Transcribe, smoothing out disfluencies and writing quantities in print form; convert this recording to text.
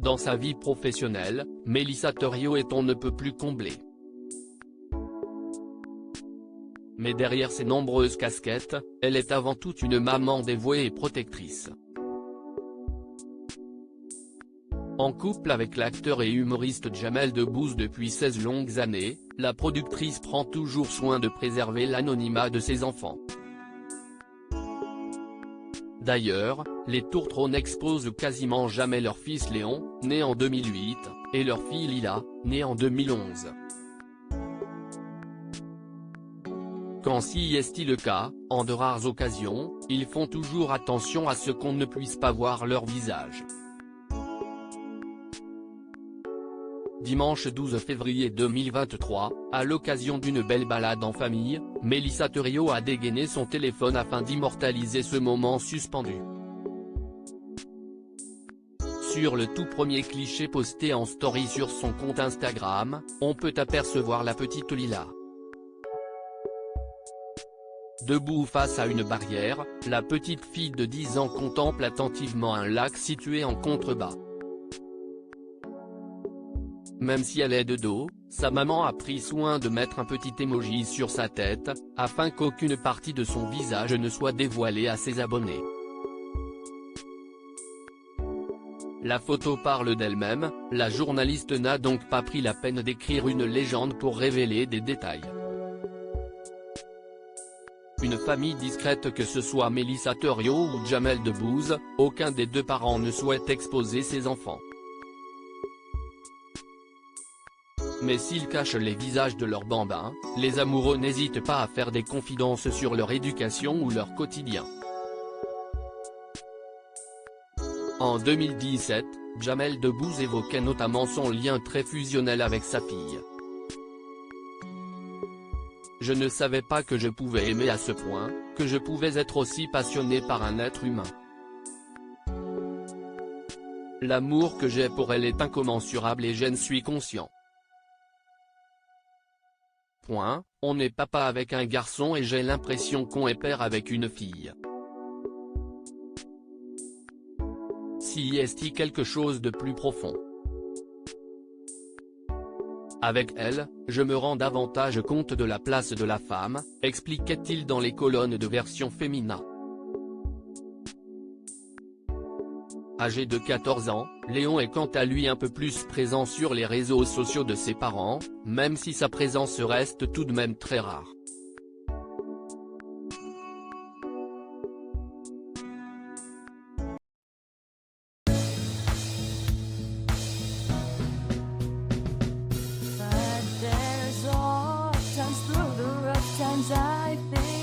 Dans sa vie professionnelle, Mélissa Theriault est on ne peut plus comblée. Mais derrière ses nombreuses casquettes, elle est avant tout une maman dévouée et protectrice. En couple avec l'acteur et humoriste Jamel Debbouze depuis 16 longues années, la productrice prend toujours soin de préserver l'anonymat de ses enfants. D'ailleurs, les Tourtereaux n'exposent quasiment jamais leur fils Léon, né en 2008, et leur fille Lila, née en 2011. Quand si est-il le cas, en de rares occasions, ils font toujours attention à ce qu'on ne puisse pas voir leur visage. Dimanche 12 février 2023, à l'occasion d'une belle balade en famille, Mélissa Theriault a dégainé son téléphone afin d'immortaliser ce moment suspendu. Sur le tout premier cliché posté en story sur son compte Instagram, on peut apercevoir la petite Lila. Debout face à une barrière, la petite fille de 10 ans contemple attentivement un lac situé en contrebas. Même si elle est de dos, sa maman a pris soin de mettre un petit emoji sur sa tête, afin qu'aucune partie de son visage ne soit dévoilée à ses abonnés. La photo parle d'elle-même, la journaliste n'a donc pas pris la peine d'écrire une légende pour révéler des détails. Une famille discrète, que ce soit Mélissa Theriault ou Jamel Debbouze, aucun des deux parents ne souhaite exposer ses enfants. Mais s'ils cachent les visages de leurs bambins, les amoureux n'hésitent pas à faire des confidences sur leur éducation ou leur quotidien. En 2017, Jamel Debbouze évoquait notamment son lien très fusionnel avec sa fille. « Je ne savais pas que je pouvais aimer à ce point, que je pouvais être aussi passionné par un être humain. L'amour que j'ai pour elle est incommensurable et j'en suis conscient. On est papa avec un garçon et j'ai l'impression qu'on est père avec une fille. Si est-il quelque chose de plus profond. Avec elle, je me rends davantage compte de la place de la femme, expliquait-il dans les colonnes de version féminin. Âgé de 14 ans, Léon est quant à lui un peu plus présent sur les réseaux sociaux de ses parents, même si sa présence reste tout de même très rare. But there's all times through the rough times I think